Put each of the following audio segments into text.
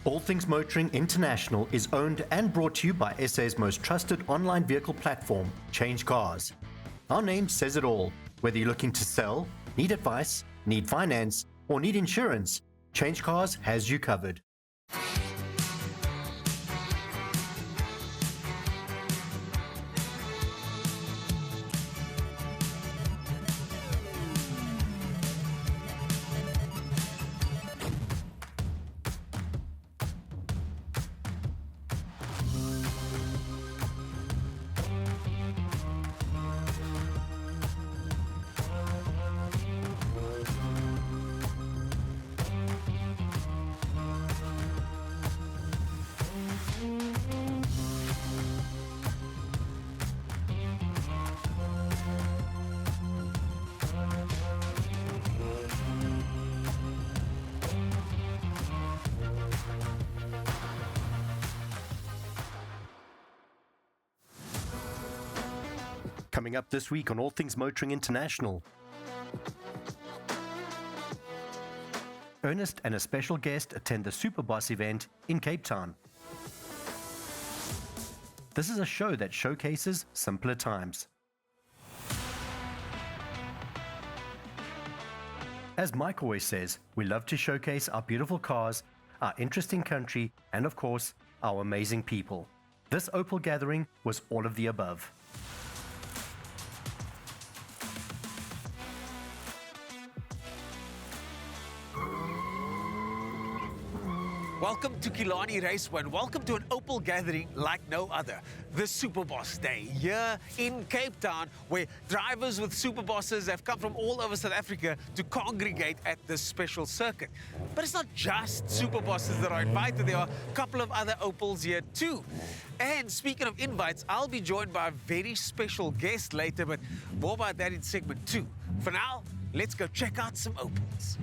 All Things Motoring International is owned and brought to you by SA's most trusted online vehicle platform, CHANGECARS. Our name says it all. Whether you're looking to sell, need advice, need finance, or need insurance, CHANGECARS has you covered. Coming up this week on All Things Motoring International. Ernest and a special guest attend the Superboss event in Cape Town. This is a show that showcases simpler times. As Mike always says, we love to showcase our beautiful cars, our interesting country, and of course, our amazing people. This Opal gathering was all of the above. Welcome to Killarney Raceway and welcome to an Opal gathering like no other. The Superboss Day here in Cape Town, where drivers with Superbosses have come from all over South Africa to congregate at this special circuit. But it's not just Superbosses that are invited, there are a couple of other Opals here too. And speaking of invites, I'll be joined by a very special guest later, but more about that in segment 2. For now, let's go check out some Opals.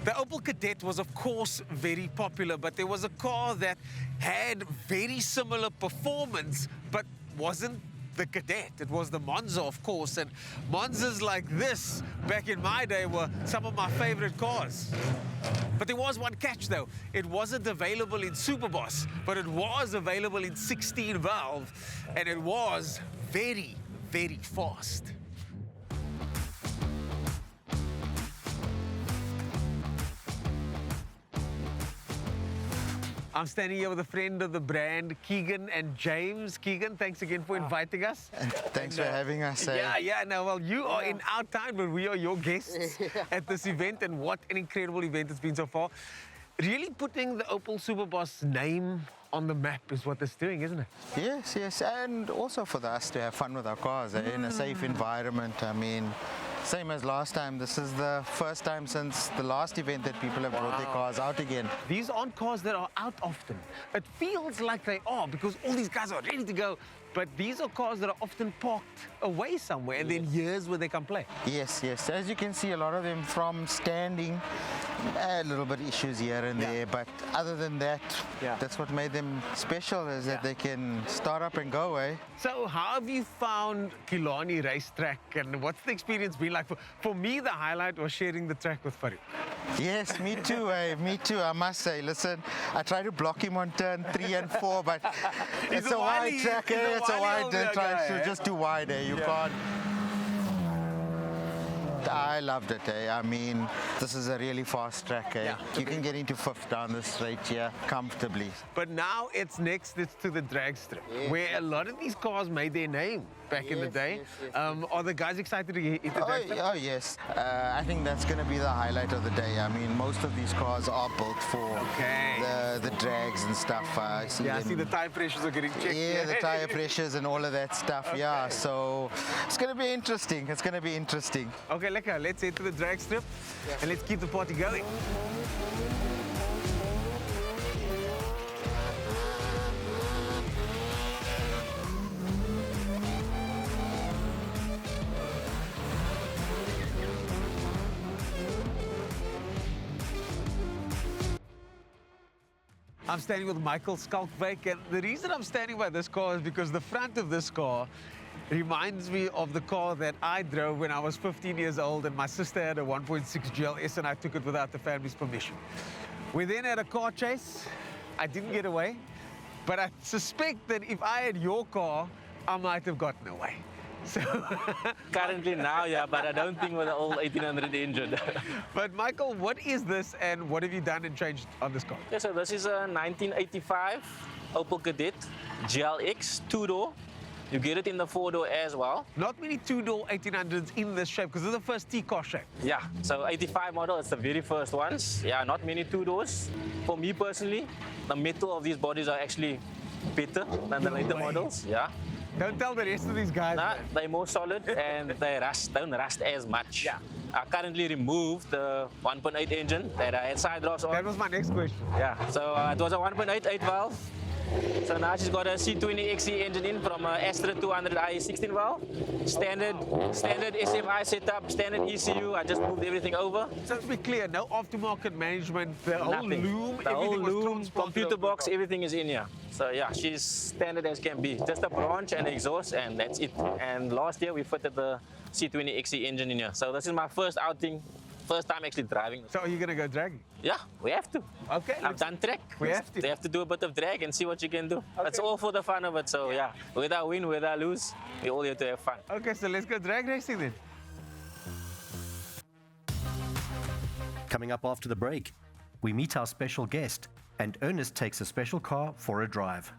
The Opel Kadett was, of course, very popular, but there was a car that had very similar performance, but wasn't the Kadett. It was the Monza, of course, and Monzas like this, back in my day, were some of my favorite cars. But there was one catch, though. It wasn't available in Superboss, but it was available in 16 valve, and it was very, very fast. I'm standing here with a friend of the brand, Keegan and James. Keegan, thanks again for inviting us. Thanks for having us. Well, you are in our town, but we are your guests at this event, and what an incredible event it's been so far. Really putting the Opel Superboss name on the map is what it's doing, isn't it? Yes, and also for us to have fun with our cars in a safe environment. I mean, same as last time, this is the first time since the last event that people have brought their cars out again. These aren't cars that are out often. It feels like they are because all these guys are ready to go. But these are cars that are often parked away somewhere, and then here's where they can play. Yes. As you can see, a lot of them from standing, a little bit issues here and there, but other than that, that's what made them special, is that they can start up and go, eh? So how have you found Killarney racetrack, and what's the experience been like? For me, the highlight was sharing the track with Farouk. Yes, me too, me too, I must say. Listen, I try to block him on turn 3 and 4, but it's a wide track, eh? It's a wide, try to just do wide, eh? You can't. I loved it, eh? I mean, this is a really fast track, eh? You can get into 5th down the straight here comfortably. But now it's to the drag strip, where a lot of these cars made their name back in the day. Are the guys excited to hit the drag strip? Oh, yes. I think that's going to be the highlight of the day. I mean, most of these cars are built for the drags and stuff. I see the tire pressures are getting checked. Yeah, the tire pressures and all of that stuff, so it's going to be interesting. Okay, let's head to the drag strip and let's keep the party going. I'm standing with Michael Skalkbeek, and the reason I'm standing by this car is because the front of this car reminds me of the car that I drove when I was 15 years old, and my sister had a 1.6 GLS, and I took it without the family's permission. We then had a car chase. I didn't get away, but I suspect that if I had your car, I might have gotten away. So Currently now, yeah, but I don't think with the old 1800 engine. But Michael, what is this and what have you done and changed on this car? Yeah, so this is a 1985 Opel Kadett GLX 2-door. You get it in the 4-door as well. Not many two-door 1800s in this shape, because this is the first T-car shape. Yeah, so 85 model, it's the very first ones. Yeah, not many 2-doors. For me personally, the metal of these bodies are actually better than the later models. Yeah. Don't tell the rest of these guys. Nah, they're more solid and they don't rust as much. Yeah. I currently removed the 1.8 engine that I had side drafts on. That was my next question. Yeah, so it was a 1.88 valve. So now she's got a C20XE engine in from a Astra 200i 16 valve. Standard SMI setup, standard ECU. I just moved everything over. So to be clear, no aftermarket management, the whole Nothing. loom, The whole everything was loom, transported computer over the box, car. everything is in here. So yeah, she's standard as can be. Just a branch and exhaust, and that's it. And last year we fitted the C20XE engine in here. So this is my first outing, first time actually driving. So are you going to go dragging? Yeah, we have to. Okay. I've done track. We have to. They have to do a bit of drag and see what you can do. It's all for the fun of it. So yeah, whether I win, whether I lose, we all here to have fun. Okay, so let's go drag racing then. Coming up after the break, we meet our special guest, and Ernest takes a special car for a drive.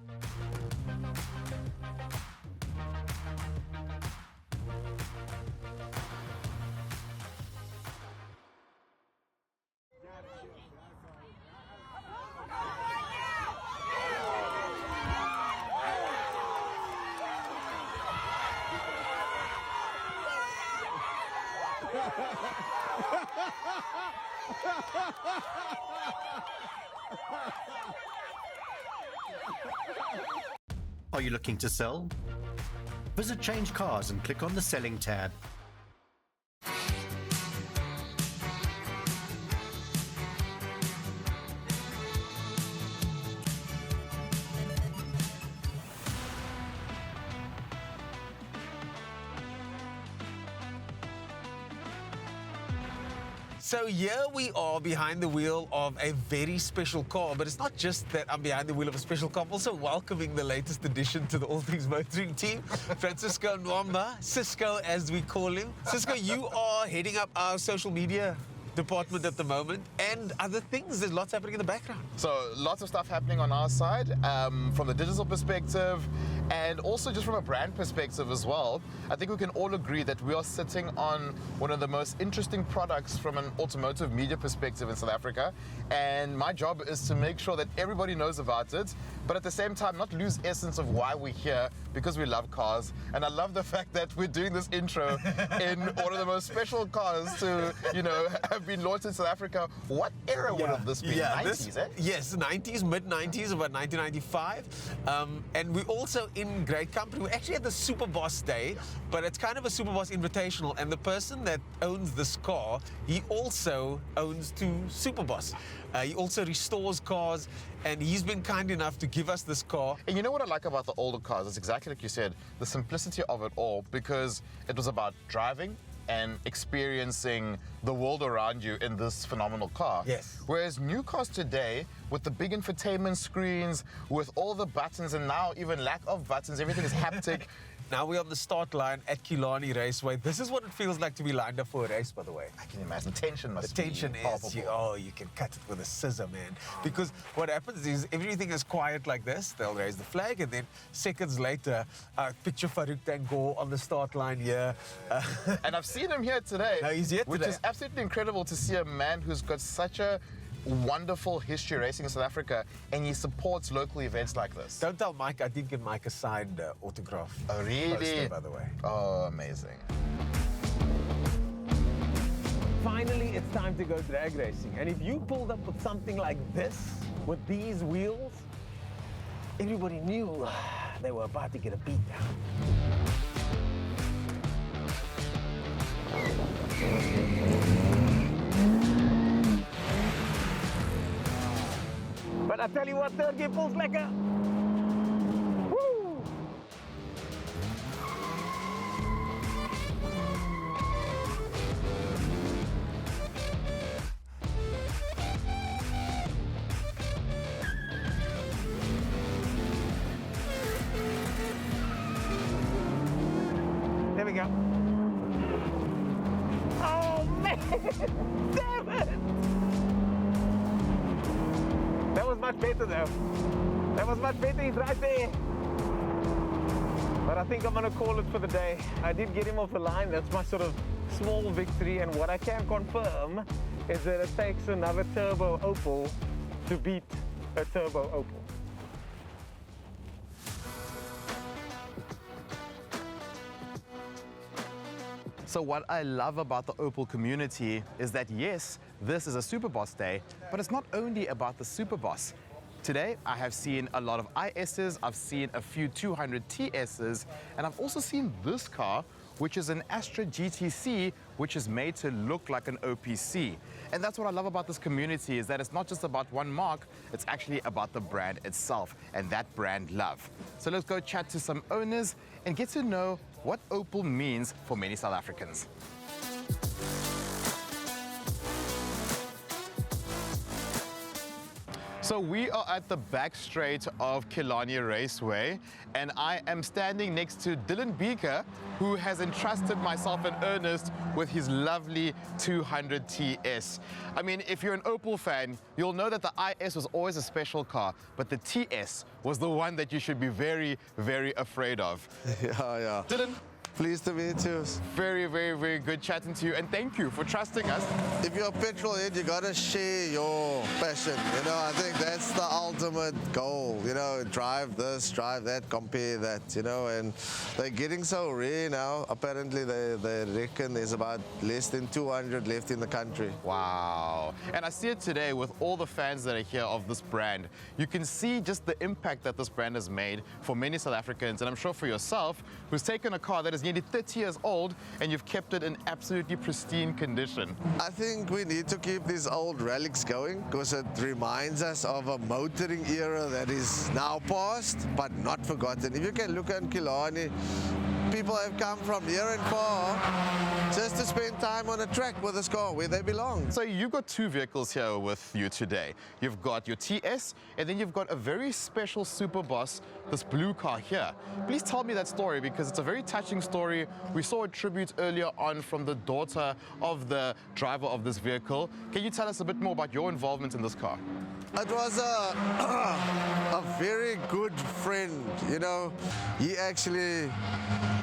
Are you looking to sell? Visit Change Cars and click on the Selling tab. So here we are behind the wheel of a very special car, but it's not just that I'm behind the wheel of a special car. I'm also welcoming the latest addition to the All Things Motoring team, Francisco Nwamba, Cisco as we call him. Cisco, you are heading up our social media department at the moment and other things. There's lots happening in the background. So lots of stuff happening on our side from the digital perspective and also just from a brand perspective as well. I think we can all agree that we are sitting on one of the most interesting products from an automotive media perspective in South Africa, and my job is to make sure that everybody knows about it, but at the same time not lose essence of why we're here, because we love cars. And I love the fact that we're doing this intro in one of the most special cars to, you know, have been launched in South Africa. What era would have this been? 90s, eh? Yes, 90s, mid-90s, about 1995. And we're also in great company. We're actually at the Superboss Day, but it's kind of a Superboss Invitational. And the person that owns this car, he also owns two Superboss. He also restores cars, and he's been kind enough to give us this car. And you know what I like about the older cars? It's exactly like you said, the simplicity of it all, because it was about driving and experiencing the world around you in this phenomenal car. Yes. Whereas new cars today, with the big infotainment screens, with all the buttons, and now even lack of buttons, everything is haptic. Now we're on the start line at Killarney Raceway. This is what it feels like to be lined up for a race, by the way. I can imagine. Tension must The tension be is, palpable. you can cut it with a scissor, man. Because what happens is everything is quiet like this. They'll raise the flag, and then seconds later, picture Farouk Tangoor on the start line here. And I've seen him here today. No, he's here which today. is absolutely incredible to see a man who's got such a wonderful history racing in South Africa, and he supports local events like this. Don't tell Mike, I did give Mike a signed autograph. Oh, really? Poster, by the way. Oh, amazing. Finally, it's time to go drag racing. And if you pulled up with something like this, with these wheels, everybody knew they were about to get a beat down. But I tell you what, third gear pulls lekker. Woo! we go. Oh, man! Damn it! That was much better, though. That was much better. He's right there. But I think I'm going to call it for the day. I did get him off the line. That's my sort of small victory. And what I can confirm is that it takes another turbo Opel to beat a turbo Opel. So what I love about the Opel community is that yes, this is a Superboss day, but it's not only about the Superboss. Today, I have seen a lot of ISs, I've seen a few 200 TSs, and I've also seen this car, which is an Astra GTC, which is made to look like an OPC. And that's what I love about this community, is that it's not just about one mark, it's actually about the brand itself, and that brand love. So let's go chat to some owners and get to know what Opel means for many South Africans. So we are at the back straight of Killarney Raceway, and I am standing next to Dylan Beaker, who has entrusted myself and Ernest with his lovely 200 TS. I mean, if you're an Opel fan, you'll know that the IS was always a special car, but the TS was the one that you should be very, very afraid of. Yeah. Dylan, Pleased to meet you. very, very, very good chatting to you, and thank you for trusting us. If you're a petrol head, you gotta share your passion. You know, I think that's the ultimate goal. You know, drive this, drive that, compare that. You know, and they're getting so rare now. Apparently, they reckon there's about less than 200 left in the country. Wow. And I see it today with all the fans that are here of this brand. You can see just the impact that this brand has made for many South Africans, and I'm sure for yourself, who's taken a car that is nearly 30 years old and you've kept it in absolutely pristine condition. I think we need to keep these old relics going because it reminds us of a motoring era that is now past but not forgotten. If you can look at Killarney, people have come from near and far just to spend time on a track with this car where they belong. So you've got two vehicles here with you today. You've got your TS and then you've got a very special Superboss, this blue car here. Please tell me that story because it's a very touching story. We saw a tribute earlier on from the daughter of the driver of this vehicle. Can you tell us a bit more about your involvement in this car? It was a very good friend, you know. He actually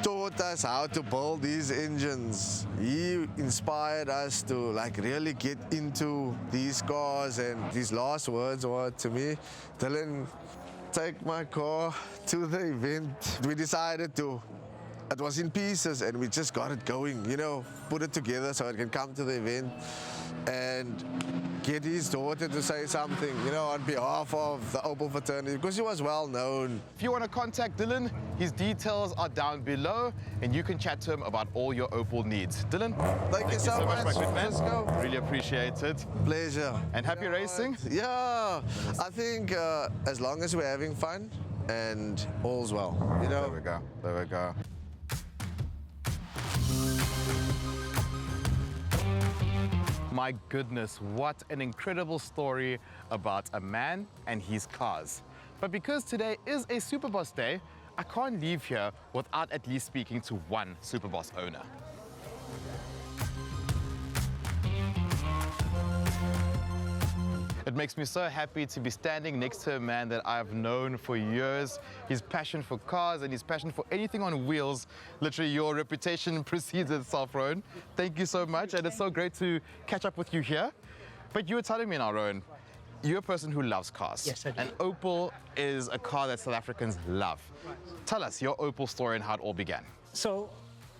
taught us how to build these engines. He inspired us to really get into these cars, and his last words were to me, Dylan, take my car to the event. We decided to. It was in pieces and we just got it going, you know, put it together so it can come to the event and get his daughter to say something, you know, on behalf of the Opel fraternity, because he was well known. If you want to contact Dylan, his details are down below and you can chat to him about all your Opel needs. Dylan, Thank you so much. my good man. Let's go. Really appreciate it. Pleasure. And happy racing? Yeah, I think as long as we're having fun and all's well, you know. There we go, there we go. My goodness, what an incredible story about a man and his cars. But because today is a Superboss day, I can't leave here without at least speaking to one Superboss owner. It makes me so happy to be standing next to a man that I've known for years. His passion for cars and his passion for anything on wheels. Literally, your reputation precedes itself, Rowan. Thank you so much, and it's so great to catch up with you here. But you were telling me now, Rowan, you're a person who loves cars. Yes, I do. And Opel is a car that South Africans love. Tell us your Opel story and how it all began. So,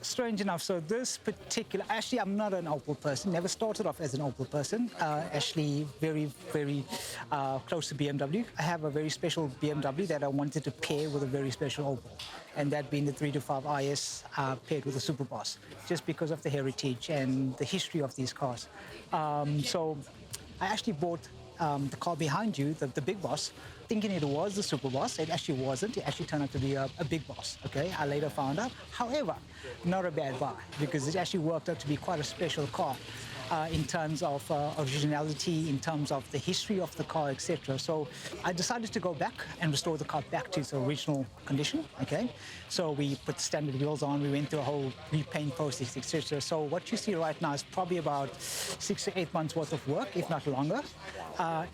strange enough, so this particular, actually I'm not an Opel person, never started off as an Opel person, actually very, very close to BMW. I have a very special BMW that I wanted to pair with a very special Opel, and that being the 325 IS paired with a Superboss, just because of the heritage and the history of these cars. So I actually bought the car behind you, the Big Boss, thinking it was the Superboss. It actually wasn't. It actually turned out to be a Big Boss, okay? I later found out. However, not a bad buy, because it actually worked out to be quite a special car. in terms of originality, in terms of the history of the car, etc. So I decided to go back and restore the car back to its original condition. Okay, so we put standard wheels on, we went through a whole repaint process, etc. So what you see right now is probably about 6 to 8 months worth of work, if not longer.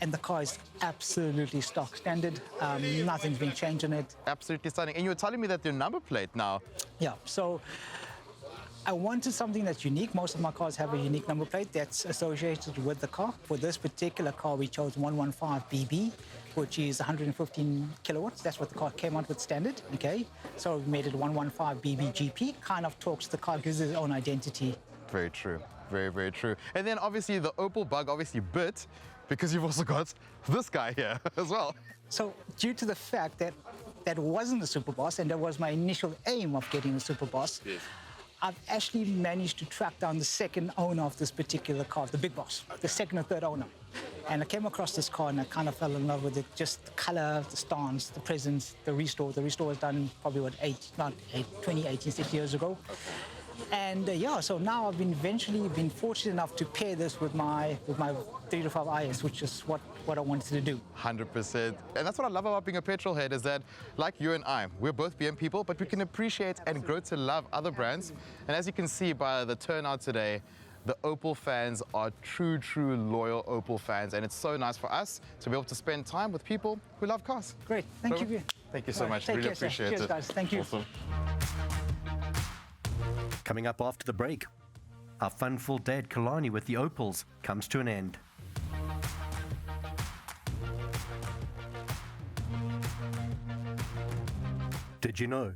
And the car is absolutely stock standard. Nothing's been changed in it. Absolutely stunning. And you were telling me that your number plate now. Yeah, so I wanted something that's unique. Most of my cars have a unique number plate that's associated with the car. For this particular car, we chose 115BB, which is 115 kilowatts. That's what the car came out with standard, okay? So we made it 115BB GP. Kind of talks to the car, gives it its own identity. Very true. Very, very true. And then obviously the Opel bug obviously bit because you've also got this guy here as well. So due to the fact that that wasn't the Superboss, and that was my initial aim of getting the Superboss, yes, I've actually managed to track down the second owner of this particular car, the big boss, the second or third owner. And I came across this car and I kind of fell in love with it. Just the color, the stance, the presence, the restore. The restore was done probably, 2018, 6 years ago. Okay. And yeah, so now I've eventually been fortunate enough to pair this with my 325 IS, which is what I wanted to do. 100%. And that's what I love about being a petrol head, is that, like you and I, we're both BM people, but we can appreciate and grow to love other brands. And as you can see by the turnout today, the Opel fans are true, loyal Opel fans. And it's so nice for us to be able to spend time with people who love cars. Great, thank you. Thank you so much, really appreciate it. Cheers, guys, thank you. Awesome. Coming up after the break, our fun-filled day at Killarney with the Opels comes to an end. Did you know?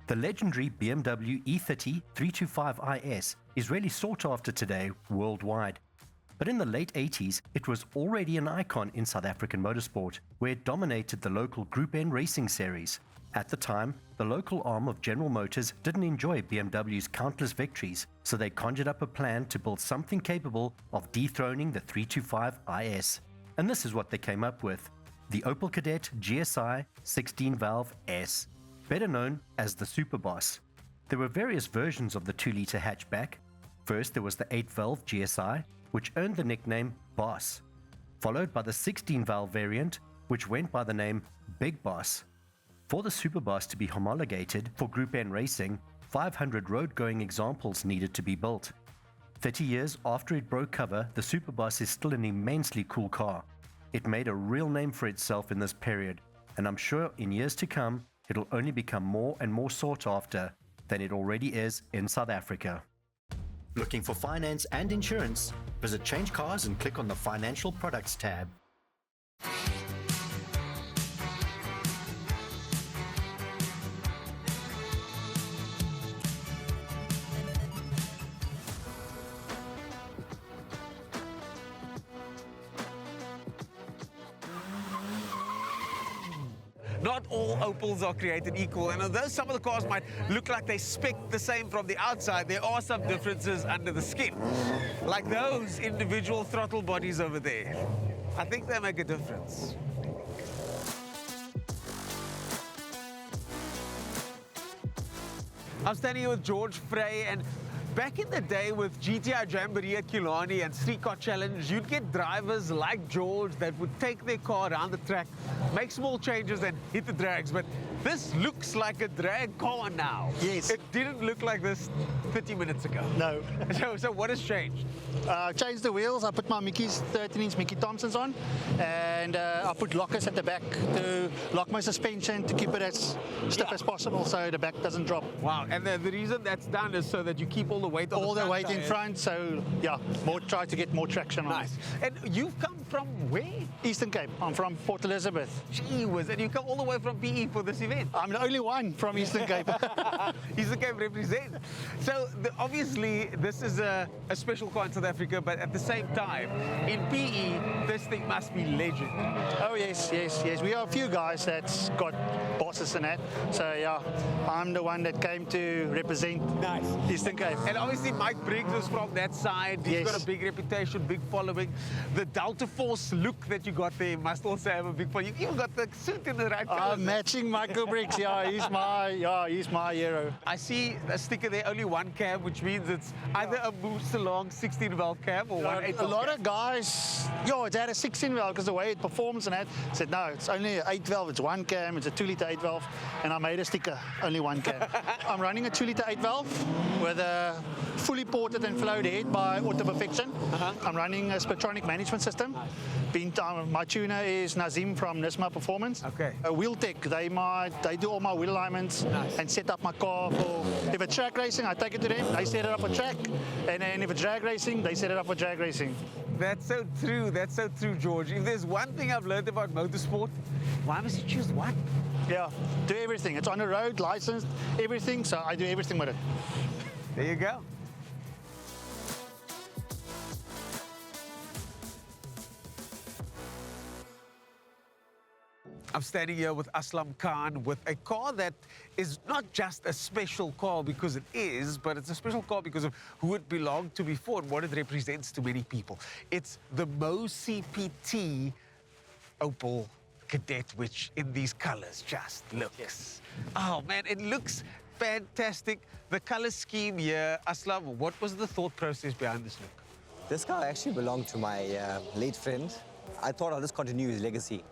The legendary BMW E30 325 IS is really sought after today worldwide. But in the late 80s, it was already an icon in South African motorsport, where it dominated the local Group N racing series. At the time, the local arm of General Motors didn't enjoy BMW's countless victories, so they conjured up a plan to build something capable of dethroning the 325 IS. And this is what they came up with: the Opel Kadett GSI 16-valve S, better known as the Superboss. There were various versions of the 2-litre hatchback. First, there was the 8-valve GSI, which earned the nickname Boss, followed by the 16-valve variant, which went by the name Big Boss. For the Superboss to be homologated for Group N racing, 500 road-going examples needed to be built. 30 years after it broke cover, the Superboss is still an immensely cool car. It made a real name for itself in this period, and I'm sure in years to come, it'll only become more and more sought after than it already is in South Africa. Looking for finance and insurance? Visit CHANGECARS and click on the Financial Products tab. Not all Opels are created equal, and although some of the cars might look like they spec the same from the outside, there are some differences under the skin. Like those individual throttle bodies over there. I think they make a difference. I'm standing here with George Frey, and back in the day with GTI Jamboree at Killarney and Streetcar Challenge, you'd get drivers like George that would take their car around the track, make small changes and hit the drags. But this looks like a drag car now. Yes. It didn't look like this 30 minutes ago. No. So what has changed? Changed the wheels. I put my Mickey's 13-inch Mickey Thompsons on, and I put lockers at the back to lock my suspension to keep it as stiff as possible so the back doesn't drop. Wow, and the reason that's done is so that you keep all the weight on all the weight tires. in front, so yeah, try to get more traction on. Nice. And you've come from where? Eastern Cape. I'm from Port Elizabeth. Gee whiz, and you come all the way from PE for this event? I'm the only one from Eastern Cape. Eastern Cape represent. So obviously this is a special car in South Africa, but at the same time, in PE, this thing must be legend. Oh yes. We are a few guys that's got bosses and that. So yeah, I'm the one that came to represent Eastern Cape. And obviously Mike Briggs was from that side. He's got a big reputation, big following. The Delta Force look that you got there must also have a big following. You even got the suit in the right color. Matching Michael Briggs, he's my hero. I see a sticker there, only one cam, which means it's either a boost along 16 valve cam or 1.8 A lot of guys, it had a 16 valve because the way it performs and that, said no, it's only an 8 valve, it's 1 cam, it's a 2-litre 8 valve, and I made a sticker, only 1 cam. I'm running a 2-litre 8 valve with a fully ported and flowed head by Auto Perfection. I'm running a Spectronic management system. My tuner is Nazim from Nisma Performance. Okay. Wheel Tech, they do all my wheel alignments and set up my car for, if it's track racing, I take it to them, they set it up for track, and then if it's drag racing, they set it up for drag racing. That's so true, George. If there's one thing I've learned about motorsport, why must you choose one? Yeah, do everything. It's on the road, licensed, everything, so I do everything with it. There you go. I'm standing here with Aslam Khan with a car that is not just a special car because it is, but it's a special car because of who it belonged to before and what it represents to many people. It's the Mo CPT Opel Cadet, which in these colors just looks. Oh man, it looks fantastic. The color scheme here, Aslam, what was the thought process behind this look? This car actually belonged to my late friend. I thought I'll just continue his legacy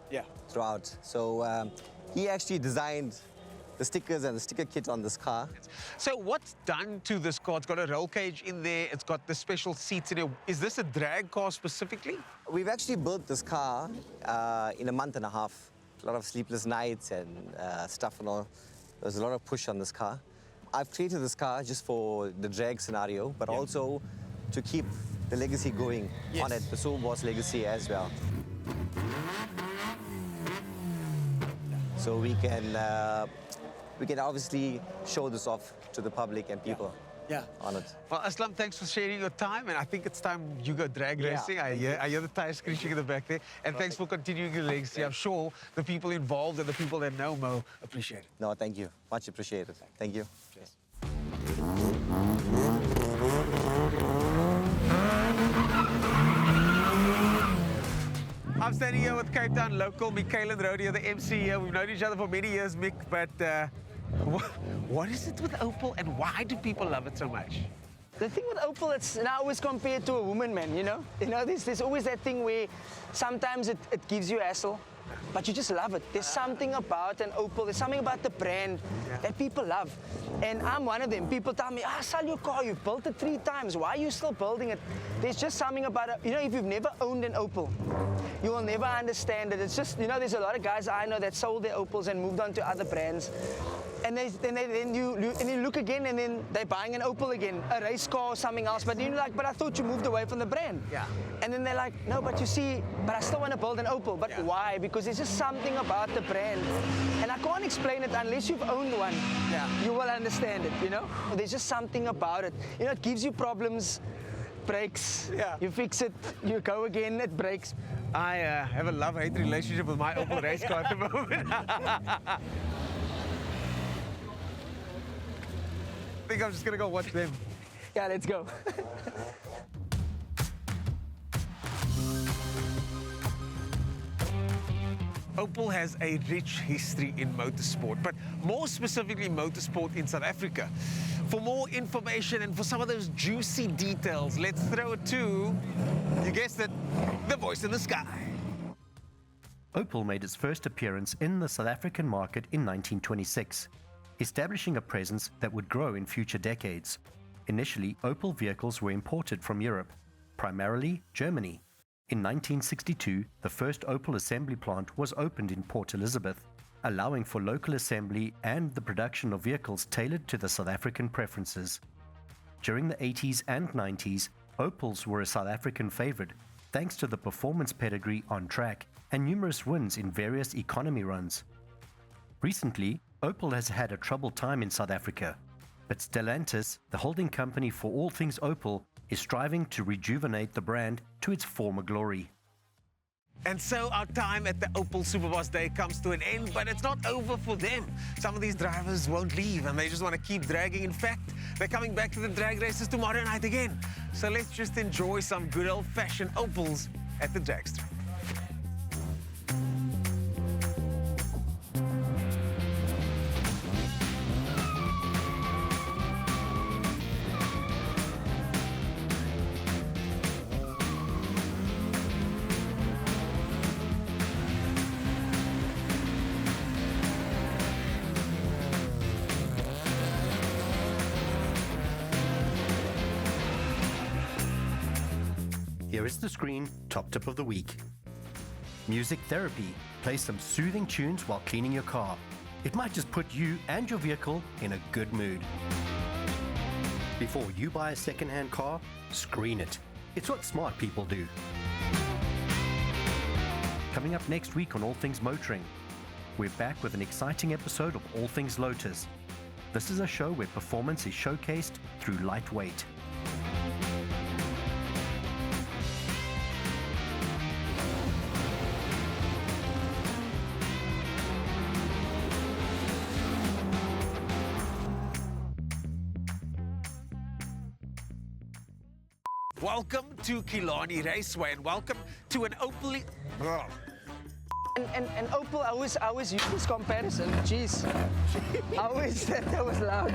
throughout. So he actually designed the stickers and the sticker kit on this car. So what's done to this car? It's got a roll cage in there. It's got the special seats in it. Is this a drag car specifically? We've actually built this car in a month and a half. A lot of sleepless nights and stuff and all. There's a lot of push on this car. I've created this car just for the drag scenario, but also to keep the legacy going on it, the Superboss legacy as well. So we can obviously show this off to the public and people on it. Well, Aslam, thanks for sharing your time, and I think it's time you go drag racing. I hear the tires screeching in the back there, and thanks for continuing your legacy. I'm sure the people involved and the people that know Mo appreciate it. No, thank you. Much appreciated. Thank you. Cheers. I'm standing here with Cape Town local Michael and Rodia, the MC here. We've known each other for many years, Mick, but what is it with Opel and why do people love it so much? The thing with Opel, it's now always compared to a woman, man, you know? There's always that thing where sometimes it gives you hassle, but you just love it. There's something about an Opel, there's something about the brand that people love. And I'm one of them. People tell me, sell your car, you've built it 3 times, why are you still building it? There's just something about it. You know, if you've never owned an Opel, you will never understand it. It's just, there's a lot of guys I know that sold their Opels and moved on to other brands. And then you look again, and then they're buying an Opel again, a race car or something else. But you're like, but I thought you moved away from the brand. Yeah. And then they're like, no, but you see, but I still want to build an Opel. But why? Because there's just something about the brand, and I can't explain it unless you've owned one. Yeah. You will understand it. There's just something about it. It gives you problems. Breaks. Yeah. You fix it. You go again. It breaks. I have a love-hate relationship with my Opel race car at the moment. I think I'm just gonna go watch them. Yeah, let's go. Opel has a rich history in motorsport, but more specifically motorsport in South Africa. For more information and for some of those juicy details, let's throw it to, you guessed it, the voice in the sky. Opel made its first appearance in the South African market in 1926, establishing a presence that would grow in future decades. Initially, Opel vehicles were imported from Europe, primarily Germany. In 1962, the first Opel assembly plant was opened in Port Elizabeth, allowing for local assembly and the production of vehicles tailored to the South African preferences. During the 80s and 90s, Opels were a South African favorite, thanks to the performance pedigree on track and numerous wins in various economy runs. Recently, Opel has had a troubled time in South Africa, but Stellantis, the holding company for all things Opel, is striving to rejuvenate the brand to its former glory. And so our time at the Opel Superboss Day comes to an end, but it's not over for them. Some of these drivers won't leave and they just want to keep dragging. In fact, they're coming back to the drag races tomorrow night again. So let's just enjoy some good old-fashioned Opels at the drag strip. Here is the screen top tip of the week. Music therapy. Play some soothing tunes while cleaning your car. It might just put you and your vehicle in a good mood. Before you buy a second-hand car, screen it. It's what smart people do. Coming up next week on All Things Motoring, we're back with an exciting episode of All Things Lotus. This is a show where performance is showcased through lightweight. Welcome to Killarney Raceway and welcome to an Opel. And Opel, I always use this comparison. Jeez. I always said that was loud.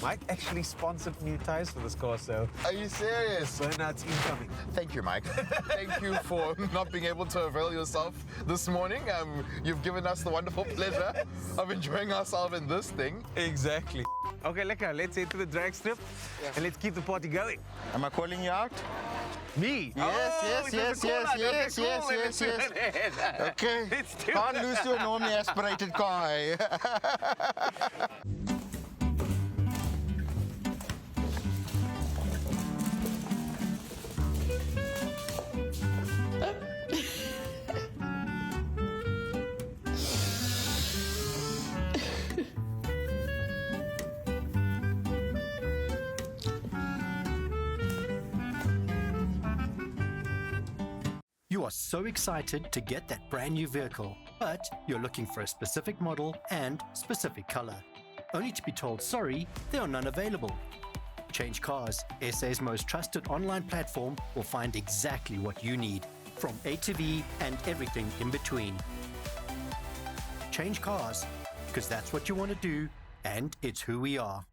Mike actually sponsored new tires for this car, so. Are you serious? Burnouts incoming. Thank you, Mike. Thank you for not being able to avail yourself this morning. You've given us the wonderful pleasure of enjoying ourselves in this thing. Exactly. Okay, lekker. Let's head to the drag strip and let's keep the party going. Am I calling you out? Me? Yes. Okay. Let's do Can't lose to a normally aspirated car. Eh? You are so excited to get that brand new vehicle, but you're looking for a specific model and specific color. Only to be told, sorry, there are none available. Change Cars, SA's most trusted online platform, will find exactly what you need, from A to V and everything in between. Change Cars, because that's what you want to do, and it's who we are.